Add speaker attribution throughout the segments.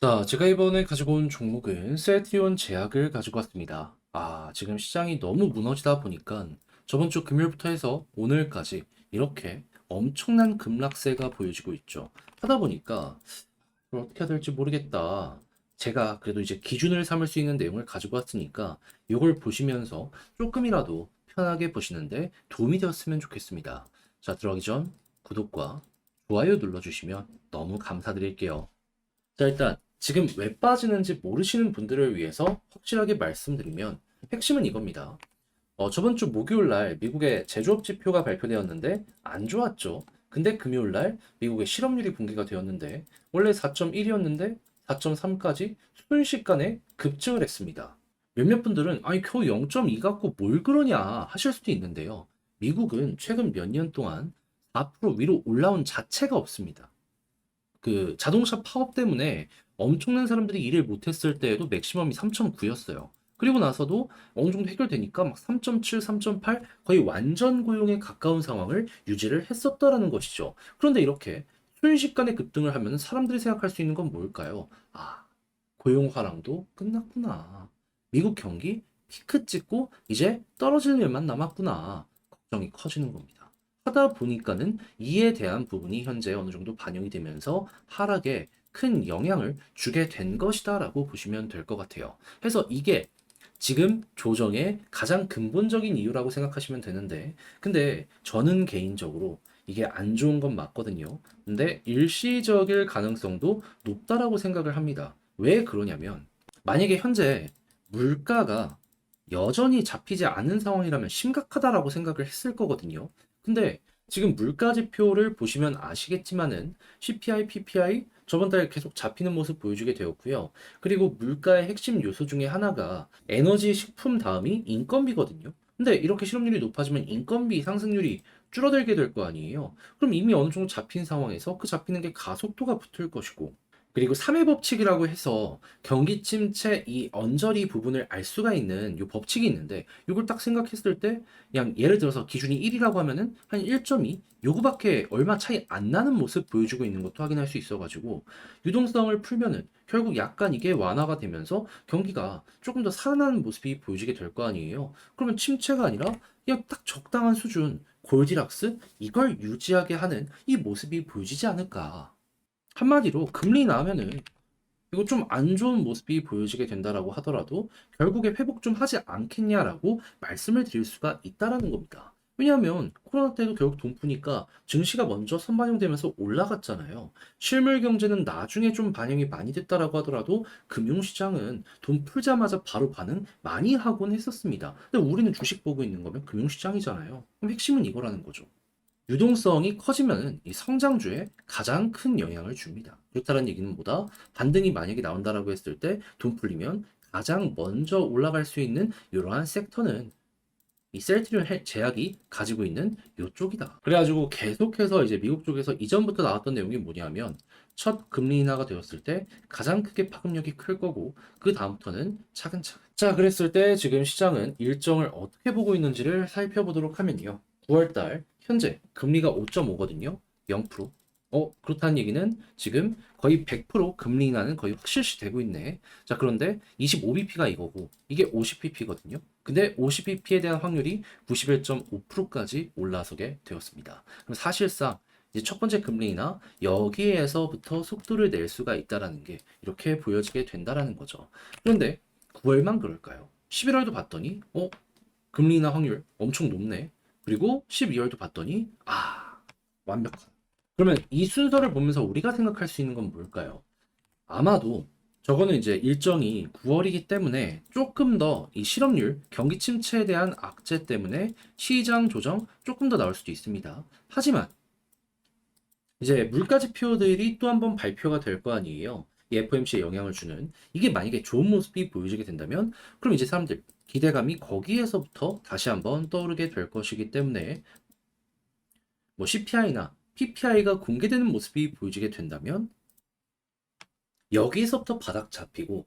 Speaker 1: 자, 제가 이번에 가지고 온 종목은 셀트리온 제약을 가지고 왔습니다. 지금 시장이 너무 무너지다 보니까 저번 주 금요일부터 해서 오늘까지 이렇게 엄청난 급락세가 보여지고 있죠. 하다 보니까 이걸 어떻게 해야 될지 모르겠다. 제가 그래도 이제 기준을 삼을 수 있는 내용을 가지고 왔으니까 이걸 보시면서 조금이라도 편하게 보시는데 도움이 되었으면 좋겠습니다. 자, 들어가기 전 구독과 좋아요 눌러주시면 너무 감사드릴게요. 자, 일단 지금 왜 빠지는지 모르시는 분들을 위해서 확실하게 말씀드리면 핵심은 이겁니다. 저번 주 목요일 날 미국의 제조업 지표가 발표되었는데 안 좋았죠. 근데 금요일 날 미국의 실업률이 공개가 되었는데 원래 4.1이었는데 4.3까지 순식간에 급증을 했습니다. 몇몇 분들은 아니 겨우 0.2 갖고 뭘 그러냐 하실 수도 있는데요. 미국은 최근 몇 년 동안 4% 위로 올라온 자체가 없습니다. 그 자동차 파업 때문에 엄청난 사람들이 일을 못했을 때에도 맥시멈이 3.9였어요. 그리고 나서도 어느 정도 해결되니까 막 3.7, 3.8 거의 완전 고용에 가까운 상황을 유지를 했었다라는 것이죠. 그런데 이렇게 순식간에 급등을 하면 사람들이 생각할 수 있는 건 뭘까요? 고용 화랑도 끝났구나. 미국 경기 피크 찍고 이제 떨어질 일만 남았구나. 걱정이 커지는 겁니다. 하다 보니까는 이에 대한 부분이 현재 어느 정도 반영이 되면서 하락에 큰 영향을 주게 된 것이다라고 보시면 될 것 같아요. 그래서 이게 지금 조정의 가장 근본적인 이유라고 생각하시면 되는데, 근데 저는 개인적으로 이게 안 좋은 건 맞거든요. 근데 일시적일 가능성도 높다라고 생각을 합니다. 왜 그러냐면, 만약에 현재 물가가 여전히 잡히지 않은 상황이라면 심각하다라고 생각을 했을 거거든요. 근데 지금 물가 지표를 보시면 아시겠지만은 CPI, PPI 저번 달 계속 잡히는 모습 보여주게 되었고요. 그리고 물가의 핵심 요소 중에 하나가 에너지, 식품 다음이 인건비거든요. 근데 이렇게 실업률이 높아지면 인건비 상승률이 줄어들게 될 거 아니에요. 그럼 이미 어느 정도 잡힌 상황에서 그 잡히는 게 가속도가 붙을 것이고, 그리고 3회 법칙이라고 해서 경기 침체 이 언저리 부분을 알 수가 있는 요 법칙이 있는데, 요걸 딱 생각했을 때 그냥 예를 들어서 기준이 1이라고 하면은 한 1.2 요거밖에 얼마 차이 안 나는 모습 보여주고 있는 것도 확인할 수 있어가지고, 유동성을 풀면은 결국 약간 이게 완화가 되면서 경기가 조금 더 살아나는 모습이 보여지게 될 거 아니에요. 그러면 침체가 아니라 그냥 딱 적당한 수준 골디락스 이걸 유지하게 하는 이 모습이 보여지지 않을까. 한마디로 금리 나면은 이거 좀 안 좋은 모습이 보여지게 된다라고 하더라도 결국에 회복 좀 하지 않겠냐라고 말씀을 드릴 수가 있다라는 겁니다. 왜냐하면 코로나 때도 결국 돈 푸니까 증시가 먼저 선반영되면서 올라갔잖아요. 실물 경제는 나중에 좀 반영이 많이 됐다라고 하더라도 금융시장은 돈 풀자마자 바로 반응 많이 하곤 했었습니다. 근데 우리는 주식 보고 있는 거면 금융시장이잖아요. 그럼 핵심은 이거라는 거죠. 유동성이 커지면 이 성장주에 가장 큰 영향을 줍니다. 그렇다는 얘기는 뭐다? 반등이 만약에 나온다라고 했을 때 돈 풀리면 가장 먼저 올라갈 수 있는 이러한 섹터는 이 셀트리온 제약이 가지고 있는 요쪽이다. 그래가지고 계속해서 이제 미국 쪽에서 이전부터 나왔던 내용이 뭐냐면 첫 금리 인하가 되었을 때 가장 크게 파급력이 클 거고 그 다음부터는 차근차근. 자, 그랬을 때 지금 시장은 일정을 어떻게 보고 있는지를 살펴보도록 하면요. 9월달 현재 금리가 5.5거든요. 0%. 그렇다는 얘기는 지금 거의 100% 금리 인하는 거의 확실시 되고 있네. 자, 그런데 25bp가 이거고 이게 50bp거든요. 근데 50bp에 대한 확률이 91.5%까지 올라서게 되었습니다. 그럼 사실상 이제 첫 번째 금리 인하 여기에서부터 속도를 낼 수가 있다라는 게 이렇게 보여지게 된다라는 거죠. 그런데 9월만 그럴까요? 11월도 봤더니 금리 인하 확률 엄청 높네. 그리고 12월도 봤더니 완벽한. 그러면 이 순서를 보면서 우리가 생각할 수 있는 건 뭘까요? 아마도 저거는 이제 일정이 9월이기 때문에 조금 더 이 실업률, 경기 침체에 대한 악재 때문에 시장 조정 조금 더 나올 수도 있습니다. 하지만 이제 물가 지표들이 또 한 번 발표가 될 거 아니에요. 이 FOMC에 영향을 주는 이게 만약에 좋은 모습이 보여지게 된다면 그럼 이제 사람들 기대감이 거기에서부터 다시 한번 떠오르게 될 것이기 때문에 뭐 CPI나 PPI가 공개되는 모습이 보여지게 된다면 여기서부터 바닥 잡히고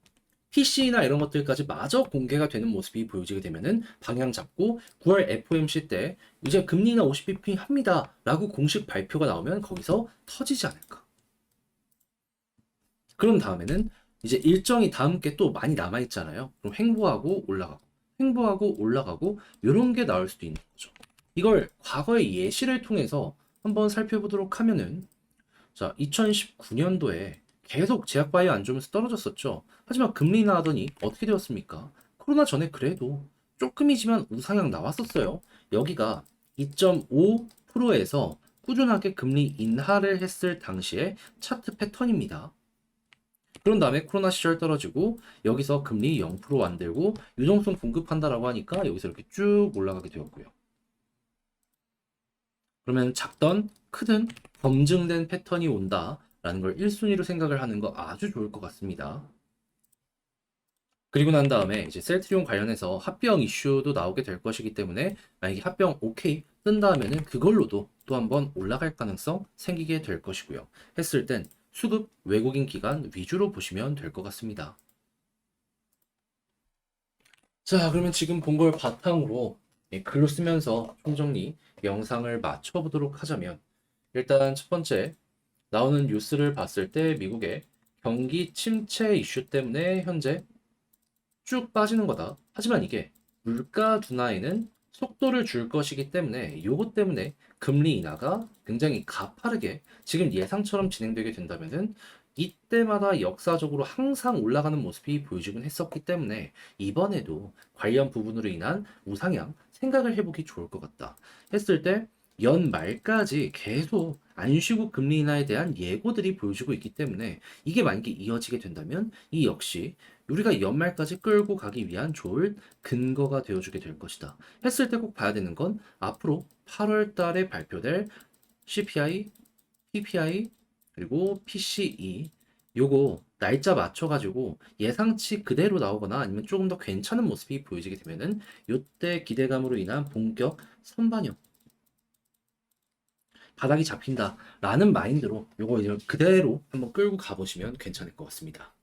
Speaker 1: PC나 이런 것들까지 마저 공개가 되는 모습이 보여지게 되면은 방향 잡고 9월 FOMC 때 이제 금리나 50bp 합니다 라고 공식 발표가 나오면 거기서 터지지 않을까. 그런 다음에는 이제 일정이 다음 게 또 많이 남아 있잖아요. 그럼 횡보하고 올라가고, 횡보하고 올라가고 이런 게 나올 수도 있는 거죠. 이걸 과거의 예시를 통해서 한번 살펴보도록 하면은, 자, 2019년도에 계속 제약바이오 안 좋으면서 떨어졌었죠. 하지만 금리 인하하더니 어떻게 되었습니까? 코로나 전에 그래도 조금이지만 우상향 나왔었어요. 여기가 2.5%에서 꾸준하게 금리 인하를 했을 당시의 차트 패턴입니다. 그런 다음에 코로나 시절 떨어지고 여기서 금리 0% 만들고 유동성 공급한다라고 하니까 여기서 이렇게 쭉 올라가게 되었고요. 그러면 작던 크든 검증된 패턴이 온다라는 걸 1순위로 생각을 하는 거 아주 좋을 것 같습니다. 그리고 난 다음에 이제 셀트리온 관련해서 합병 이슈도 나오게 될 것이기 때문에 만약에 합병 오케이 뜬다 하면은 그걸로도 또 한번 올라갈 가능성 생기게 될 것이고요. 했을 땐 수급 외국인 기관 위주로 보시면 될 것 같습니다. 자, 그러면 지금 본 걸 바탕으로 글로 쓰면서 총정리 영상을 맞춰보도록 하자면, 일단 첫 번째 나오는 뉴스를 봤을 때 미국의 경기 침체 이슈 때문에 현재 쭉 빠지는 거다. 하지만 이게 물가 둔화에는 속도를 줄 것이기 때문에 요것 때문에 금리 인하가 굉장히 가파르게 지금 예상처럼 진행되게 된다면은 이때마다 역사적으로 항상 올라가는 모습이 보여지곤 했었기 때문에 이번에도 관련 부분으로 인한 우상향 생각을 해보기 좋을 것 같다 했을 때 연말까지 계속 안 쉬고 금리 인하에 대한 예고들이 보여지고 있기 때문에 이게 만약에 이어지게 된다면 이 역시 우리가 연말까지 끌고 가기 위한 좋은 근거가 되어주게 될 것이다. 했을 때 꼭 봐야 되는 건 앞으로 8월 달에 발표될 CPI, PPI, 그리고 PCE 요거 날짜 맞춰가지고 예상치 그대로 나오거나 아니면 조금 더 괜찮은 모습이 보여지게 되면은 요때 기대감으로 인한 본격 선반영 바닥이 잡힌다라는 마인드로 요거 이제 그대로 한번 끌고 가보시면 괜찮을 것 같습니다.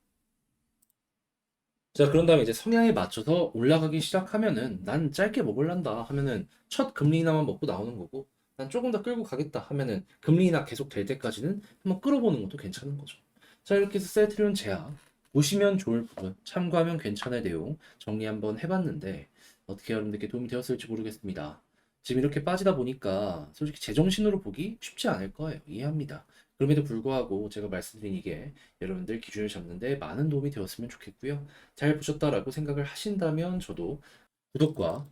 Speaker 1: 자, 그런 다음에 이제 성향에 맞춰서 올라가기 시작하면은 난 짧게 먹을란다 하면은 첫 금리 인하만 먹고 나오는 거고 난 조금 더 끌고 가겠다 하면은 금리 인하 계속 될 때까지는 한번 끌어보는 것도 괜찮은 거죠. 자, 이렇게 해서 셀트리온 제약 보시면 좋을 부분, 참고하면 괜찮을 내용 정리 한번 해봤는데 어떻게 여러분들께 도움이 되었을지 모르겠습니다. 지금 이렇게 빠지다 보니까 솔직히 제정신으로 보기 쉽지 않을 거예요. 이해합니다. 그럼에도 불구하고 제가 말씀드린 이게 여러분들 기준을 잡는데 많은 도움이 되었으면 좋겠고요. 잘 보셨다라고 생각을 하신다면 저도 구독과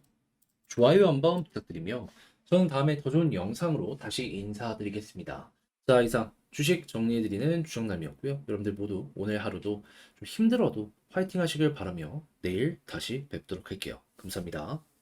Speaker 1: 좋아요 한번 부탁드리며 저는 다음에 더 좋은 영상으로 다시 인사드리겠습니다. 자, 이상 주식 정리해드리는 주정남이었고요. 여러분들 모두 오늘 하루도 좀 힘들어도 화이팅 하시길 바라며 내일 다시 뵙도록 할게요. 감사합니다.